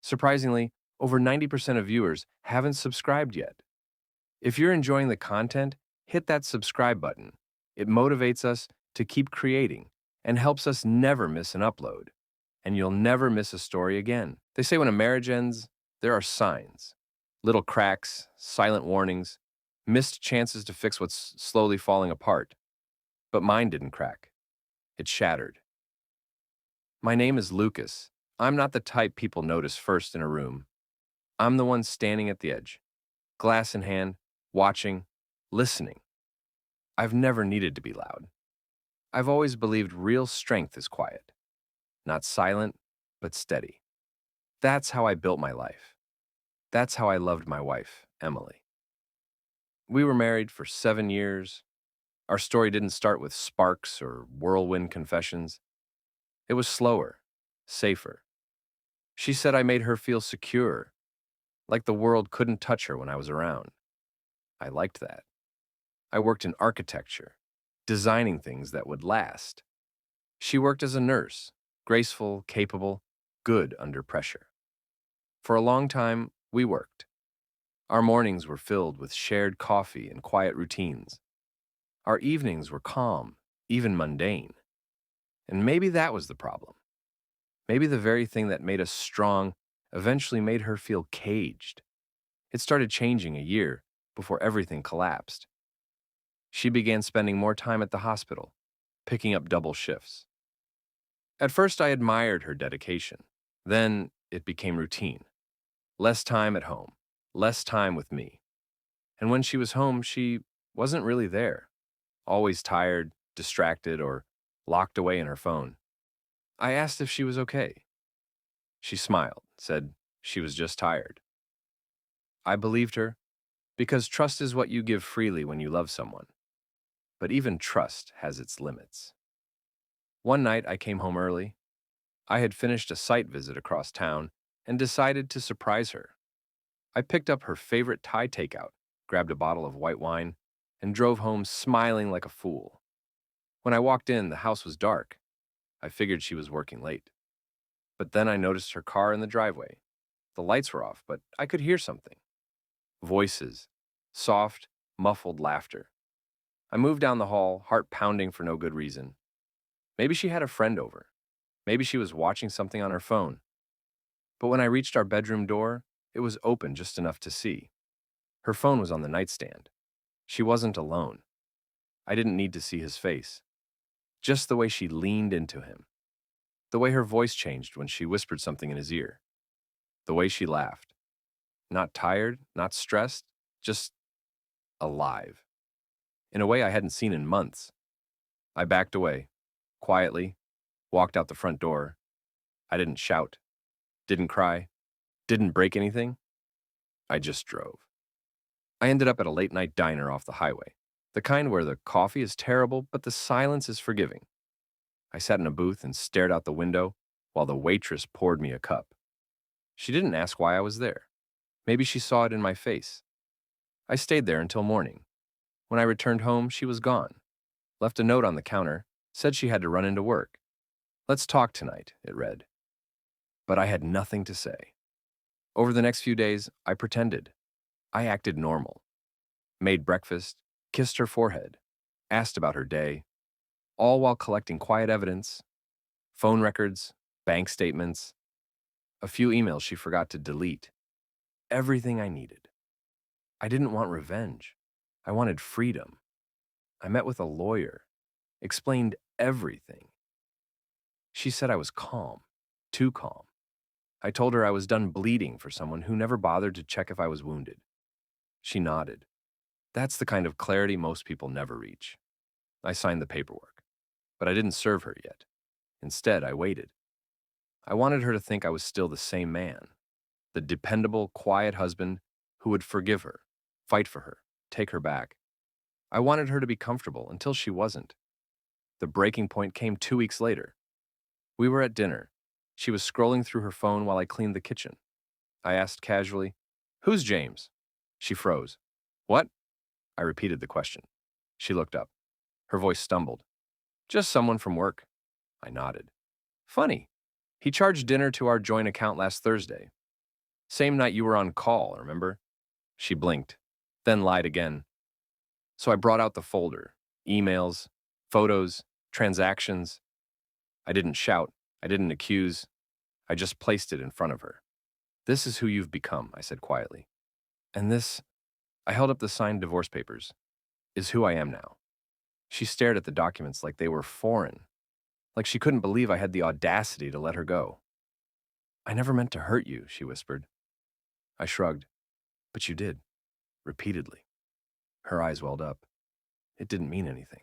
Surprisingly, over 90% of viewers haven't subscribed yet. If you're enjoying the content, hit that subscribe button. It motivates us to keep creating and helps us never miss an upload. And you'll never miss a story again. They say when a marriage ends, there are signs. Little cracks, silent warnings, missed chances to fix what's slowly falling apart. But mine didn't crack. It shattered. My name is Lucas. I'm not the type people notice first in a room. I'm the one standing at the edge, glass in hand, watching, listening. I've never needed to be loud. I've always believed real strength is quiet, not silent, but steady. That's how I built my life. That's how I loved my wife, Emily. We were married for 7 years. Our story didn't start with sparks or whirlwind confessions. It was slower, safer. She said I made her feel secure, like the world couldn't touch her when I was around. I liked that. I worked in architecture, designing things that would last. She worked as a nurse, graceful, capable, good under pressure. For a long time, we worked. Our mornings were filled with shared coffee and quiet routines. Our evenings were calm, even mundane. And maybe that was the problem. Maybe the very thing that made us strong eventually made her feel caged. It started changing a year before everything collapsed. She began spending more time at the hospital, picking up double shifts. At first, I admired her dedication. Then it became routine. Less time at home, less time with me. And when she was home, she wasn't really there, always tired, distracted, or locked away in her phone. I asked if she was okay. She smiled, said she was just tired. I believed her, because trust is what you give freely when you love someone. But even trust has its limits. One night I came home early. I had finished a site visit across town and decided to surprise her. I picked up her favorite Thai takeout, grabbed a bottle of white wine, and drove home smiling like a fool. When I walked in, the house was dark. I figured she was working late. But then I noticed her car in the driveway. The lights were off, but I could hear something. Voices. Soft, muffled laughter. I moved down the hall, heart pounding for no good reason. Maybe she had a friend over. Maybe she was watching something on her phone. But when I reached our bedroom door, it was open just enough to see. Her phone was on the nightstand. She wasn't alone. I didn't need to see his face. Just the way she leaned into him. The way her voice changed when she whispered something in his ear. The way she laughed. Not tired, not stressed, just alive. In a way I hadn't seen in months. I backed away, quietly, walked out the front door. I didn't shout, didn't cry, didn't break anything. I just drove. I ended up at a late-night diner off the highway, the kind where the coffee is terrible, but the silence is forgiving. I sat in a booth and stared out the window while the waitress poured me a cup. She didn't ask why I was there. Maybe she saw it in my face. I stayed there until morning. When I returned home, she was gone. Left a note on the counter, said she had to run into work. "Let's talk tonight," it read. But I had nothing to say. Over the next few days, I pretended. I acted normal. Made breakfast, kissed her forehead, asked about her day, all while collecting quiet evidence, phone records, bank statements, a few emails she forgot to delete. Everything I needed. I didn't want revenge. I wanted freedom. I met with a lawyer, explained everything. She said I was calm, too calm. I told her I was done bleeding for someone who never bothered to check if I was wounded. She nodded. That's the kind of clarity most people never reach. I signed the paperwork, but I didn't serve her yet. Instead, I waited. I wanted her to think I was still the same man, the dependable, quiet husband who would forgive her, fight for her, take her back. I wanted her to be comfortable until she wasn't. The breaking point came 2 weeks later. We were at dinner. She was scrolling through her phone while I cleaned the kitchen. I asked casually, "Who's James?" She froze. "What?" I repeated the question. She looked up. Her voice stumbled. "Just someone from work." I nodded. "Funny. He charged dinner to our joint account last Thursday. Same night you were on call, remember? She blinked, then lied again. So I brought out the folder, emails, photos, transactions. I didn't shout, I didn't accuse, I just placed it in front of her. This is who you've become, I said quietly. And this, I held up the signed divorce papers, is who I am now. She stared at the documents like they were foreign, like she couldn't believe I had the audacity to let her go. I never meant to hurt you, she whispered. I shrugged. But you did, repeatedly. Her eyes welled up. It didn't mean anything.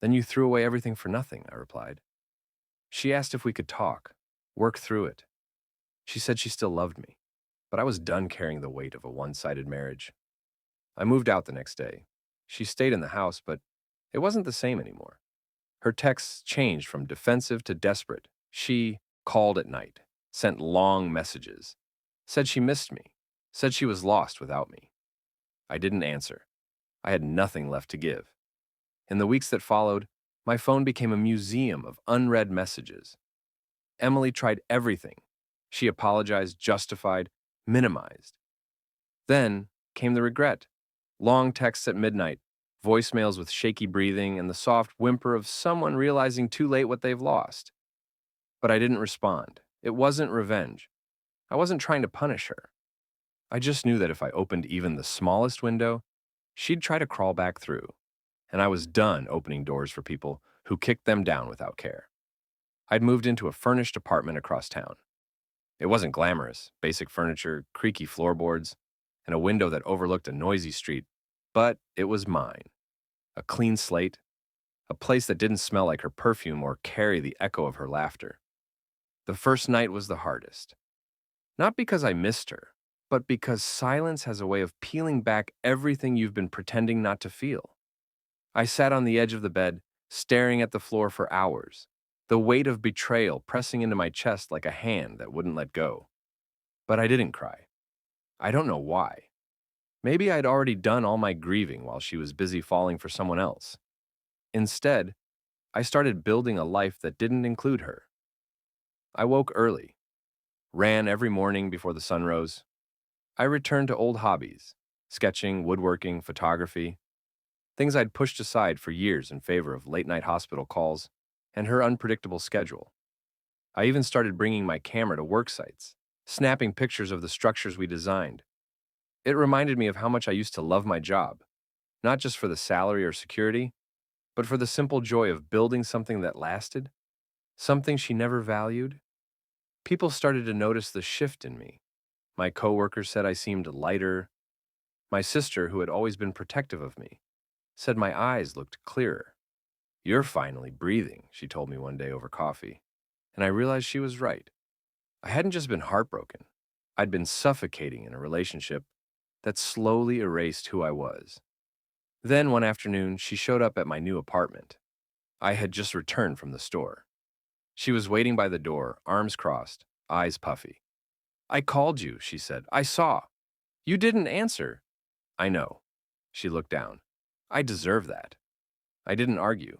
Then you threw away everything for nothing, I replied. She asked if we could talk, work through it. She said she still loved me, but I was done carrying the weight of a one-sided marriage. I moved out the next day. She stayed in the house, but it wasn't the same anymore. Her texts changed from defensive to desperate. She called at night, sent long messages, said she missed me, said she was lost without me. I didn't answer. I had nothing left to give. In the weeks that followed, my phone became a museum of unread messages. Emily tried everything. She apologized, justified, minimized. Then came the regret. Long texts at midnight, voicemails with shaky breathing, and the soft whimper of someone realizing too late what they've lost. But I didn't respond. It wasn't revenge. I wasn't trying to punish her. I just knew that if I opened even the smallest window, she'd try to crawl back through, and I was done opening doors for people who kicked them down without care. I'd moved into a furnished apartment across town. It wasn't glamorous, basic furniture, creaky floorboards, and a window that overlooked a noisy street, but it was mine. A clean slate, a place that didn't smell like her perfume or carry the echo of her laughter. The first night was the hardest. Not because I missed her, but because silence has a way of peeling back everything you've been pretending not to feel. I sat on the edge of the bed, staring at the floor for hours, the weight of betrayal pressing into my chest like a hand that wouldn't let go. But I didn't cry. I don't know why. Maybe I'd already done all my grieving while she was busy falling for someone else. Instead, I started building a life that didn't include her. I woke early, ran every morning before the sun rose. I returned to old hobbies, sketching, woodworking, photography, things I'd pushed aside for years in favor of late-night hospital calls and her unpredictable schedule. I even started bringing my camera to work sites, snapping pictures of the structures we designed. It reminded me of how much I used to love my job, not just for the salary or security, but for the simple joy of building something that lasted, something she never valued. People started to notice the shift in me. My coworkers said I seemed lighter. My sister, who had always been protective of me, said my eyes looked clearer. You're finally breathing, she told me one day over coffee, and I realized she was right. I hadn't just been heartbroken. I'd been suffocating in a relationship that slowly erased who I was. Then one afternoon, she showed up at my new apartment. I had just returned from the store. She was waiting by the door, arms crossed, eyes puffy. I called you, she said. I saw. You didn't answer. I know. She looked down. I deserve that. I didn't argue.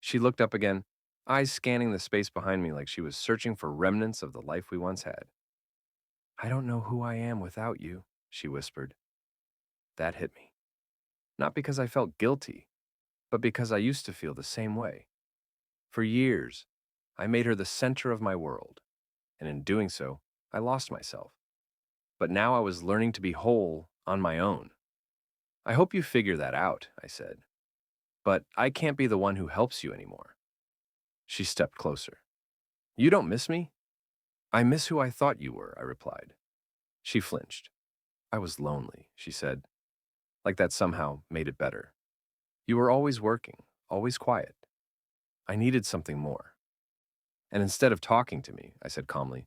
She looked up again, eyes scanning the space behind me like she was searching for remnants of the life we once had. I don't know who I am without you, she whispered. That hit me. Not because I felt guilty, but because I used to feel the same way. For years, I made her the center of my world, and in doing so, I lost myself. But now I was learning to be whole on my own. I hope you figure that out, I said. But I can't be the one who helps you anymore. She stepped closer. You don't miss me? I miss who I thought you were, I replied. She flinched. I was lonely, she said, like that somehow made it better. You were always working, always quiet. I needed something more. And instead of talking to me, I said calmly,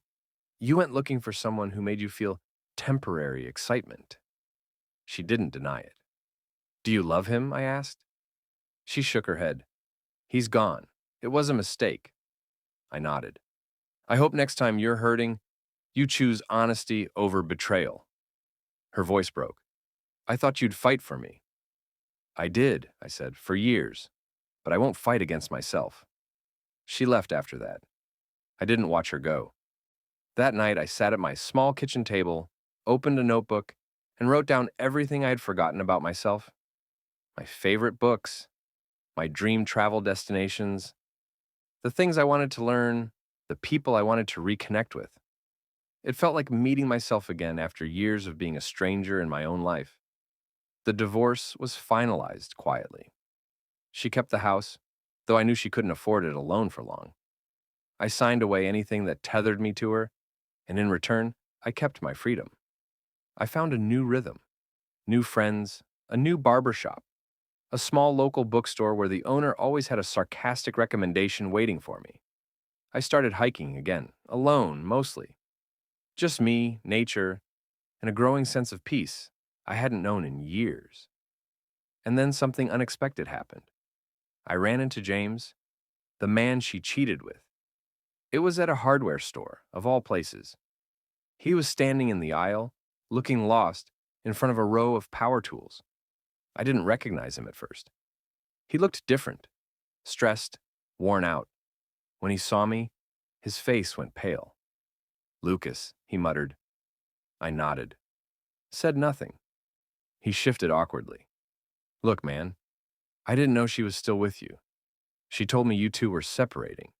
you went looking for someone who made you feel temporary excitement. She didn't deny it. Do you love him? I asked. She shook her head. He's gone. It was a mistake. I nodded. I hope next time you're hurting, you choose honesty over betrayal. Her voice broke. I thought you'd fight for me. I did, I said, for years, but I won't fight against myself. She left after that. I didn't watch her go. That night, I sat at my small kitchen table, opened a notebook, and wrote down everything I had forgotten about myself. My favorite books, my dream travel destinations, the things I wanted to learn, the people I wanted to reconnect with. It felt like meeting myself again after years of being a stranger in my own life. The divorce was finalized quietly. She kept the house, though I knew she couldn't afford it alone for long. I signed away anything that tethered me to her, and in return, I kept my freedom. I found a new rhythm, new friends, a new barber shop, a small local bookstore where the owner always had a sarcastic recommendation waiting for me. I started hiking again, alone mostly. Just me, nature, and a growing sense of peace I hadn't known in years. And then something unexpected happened. I ran into James, the man she cheated with. It was at a hardware store, of all places. He was standing in the aisle, looking lost, in front of a row of power tools. I didn't recognize him at first. He looked different, stressed, worn out. When he saw me, his face went pale. "Lucas," he muttered. I nodded. Said nothing. He shifted awkwardly. "Look, man, I didn't know she was still with you. She told me you two were separating."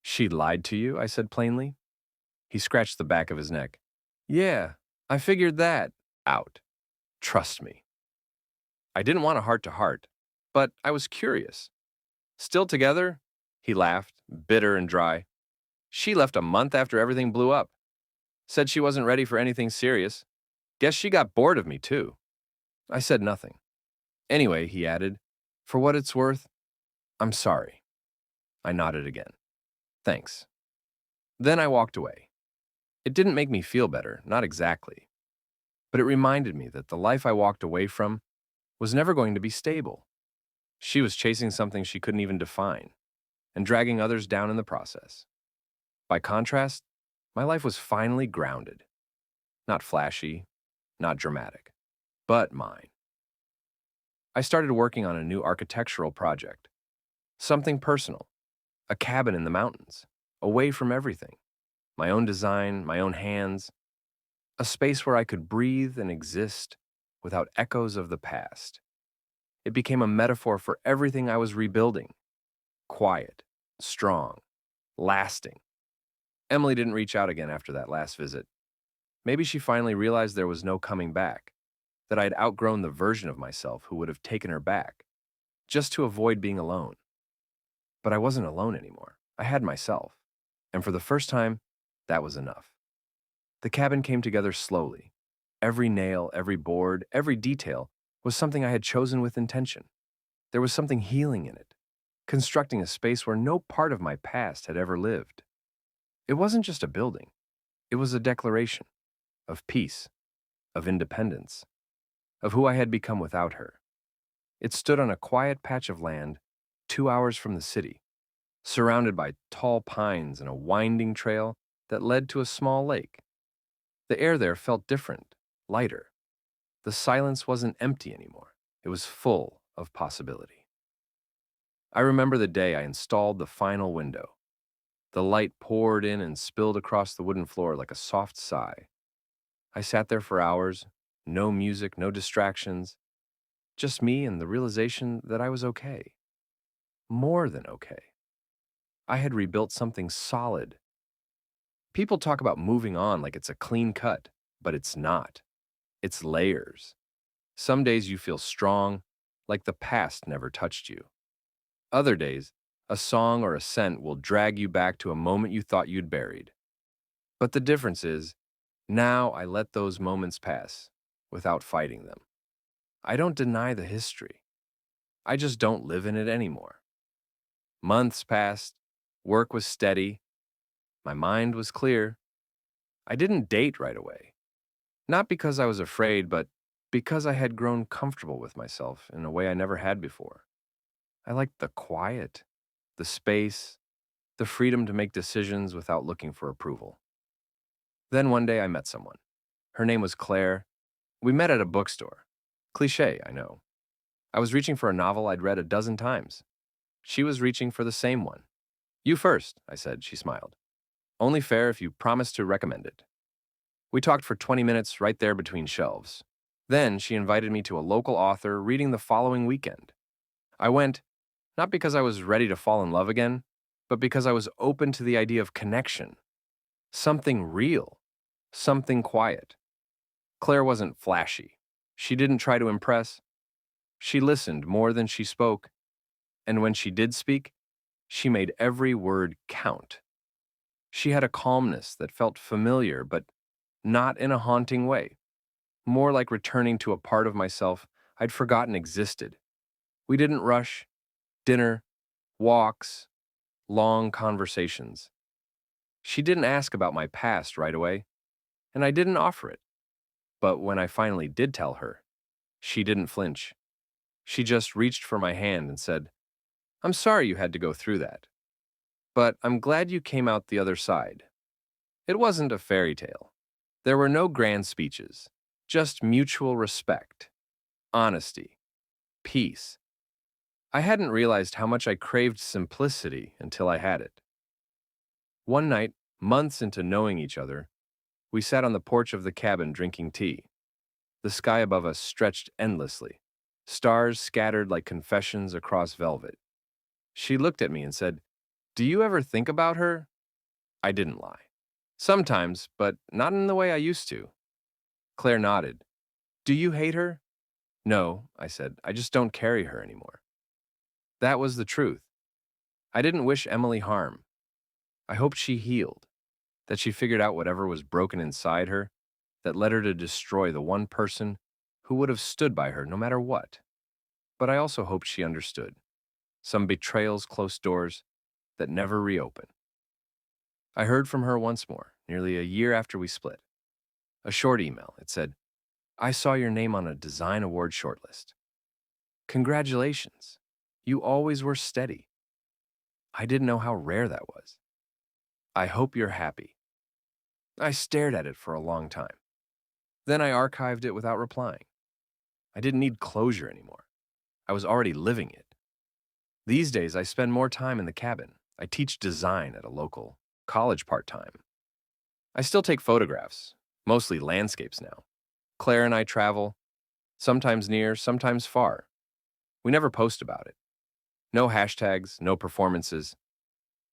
"She lied to you?" I said plainly. He scratched the back of his neck. "Yeah, I figured that out. Trust me." I didn't want a heart-to-heart, but I was curious. "Still together?" He laughed, bitter and dry. "She left a month after everything blew up. Said she wasn't ready for anything serious. Guess she got bored of me, too." I said nothing. "Anyway," he added, "for what it's worth, I'm sorry." I nodded again. "Thanks." Then I walked away. It didn't make me feel better, not exactly. But it reminded me that the life I walked away from was never going to be stable. She was chasing something she couldn't even define, and dragging others down in the process. By contrast, my life was finally grounded. Not flashy, not dramatic, but mine. I started working on a new architectural project. Something personal. A cabin in the mountains, away from everything. My own design, my own hands. A space where I could breathe and exist without echoes of the past. It became a metaphor for everything I was rebuilding. Quiet, strong, lasting. Emily didn't reach out again after that last visit. Maybe she finally realized there was no coming back, that I had outgrown the version of myself who would have taken her back, just to avoid being alone. But I wasn't alone anymore. I had myself. And for the first time, that was enough. The cabin came together slowly. Every nail, every board, every detail was something I had chosen with intention. There was something healing in it, constructing a space where no part of my past had ever lived. It wasn't just a building. It was a declaration of peace, of independence, of who I had become without her. It stood on a quiet patch of land 2 hours from the city, surrounded by tall pines and a winding trail that led to a small lake. The air there felt different, lighter. The silence wasn't empty anymore. It was full of possibility. I remember the day I installed the final window. The light poured in and spilled across the wooden floor like a soft sigh. I sat there for hours, no music, no distractions, just me and the realization that I was okay. More than okay. I had rebuilt something solid. People talk about moving on like it's a clean cut, but it's not. It's layers. Some days you feel strong, like the past never touched you. Other days, a song or a scent will drag you back to a moment you thought you'd buried. But the difference is, now I let those moments pass without fighting them. I don't deny the history. I just don't live in it anymore. Months passed, work was steady, my mind was clear. I didn't date right away. Not because I was afraid, but because I had grown comfortable with myself in a way I never had before. I liked the quiet, the space, the freedom to make decisions without looking for approval. Then one day I met someone. Her name was Claire. We met at a bookstore. Cliché, I know. I was reaching for a novel I'd read a dozen times. She was reaching for the same one. "You first," I said. She smiled. "Only fair if you promise to recommend it." We talked for 20 minutes right there between shelves. Then she invited me to a local author reading the following weekend. I went, not because I was ready to fall in love again, but because I was open to the idea of connection. Something real. Something quiet. Claire wasn't flashy. She didn't try to impress. She listened more than she spoke, and when she did speak, she made every word count. She had a calmness that felt familiar, but not in a haunting way, more like returning to a part of myself I'd forgotten existed. We didn't rush. Dinner, walks, long conversations. She didn't ask about my past right away, and I didn't offer it. But when I finally did tell her, she didn't flinch. She just reached for my hand and said, "I'm sorry you had to go through that, but I'm glad you came out the other side." It wasn't a fairy tale. There were no grand speeches, just mutual respect, honesty, peace. I hadn't realized how much I craved simplicity until I had it. One night, months into knowing each other, we sat on the porch of the cabin drinking tea. The sky above us stretched endlessly, stars scattered like confessions across velvet. She looked at me and said, "Do you ever think about her?" I didn't lie. "Sometimes, but not in the way I used to." Claire nodded. "Do you hate her?" "No," I said. "I just don't carry her anymore." That was the truth. I didn't wish Emily harm. I hoped she healed, that she figured out whatever was broken inside her that led her to destroy the one person who would have stood by her no matter what. But I also hoped she understood. Some betrayals close doors that never reopen. I heard from her once more, nearly a year after we split. A short email. It said, "I saw your name on a design award shortlist. Congratulations. You always were steady." I didn't know how rare that was. "I hope you're happy." I stared at it for a long time. Then I archived it without replying. I didn't need closure anymore. I was already living it. These days, I spend more time in the cabin. I teach design at a local college part-time. I still take photographs, mostly landscapes now. Claire and I travel, sometimes near, sometimes far. We never post about it. No hashtags, no performances.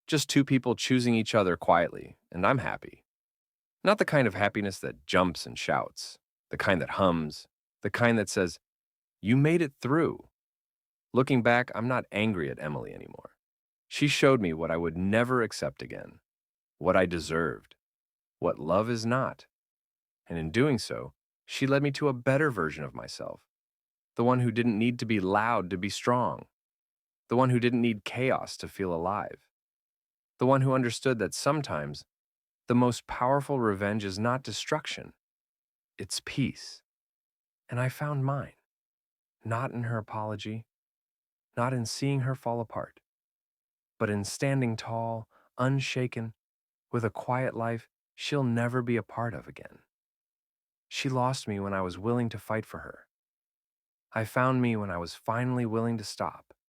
Just two people choosing each other quietly, and I'm happy. Not the kind of happiness that jumps and shouts, the kind that hums, the kind that says, "You made it through." Looking back, I'm not angry at Emily anymore. She showed me what I would never accept again, what I deserved, what love is not. And in doing so, she led me to a better version of myself, the one who didn't need to be loud to be strong, the one who didn't need chaos to feel alive, the one who understood that sometimes the most powerful revenge is not destruction, it's peace. And I found mine, not in her apology, not in seeing her fall apart, but in standing tall, unshaken, with a quiet life she'll never be a part of again. She lost me when I was willing to fight for her. I found me when I was finally willing to stop.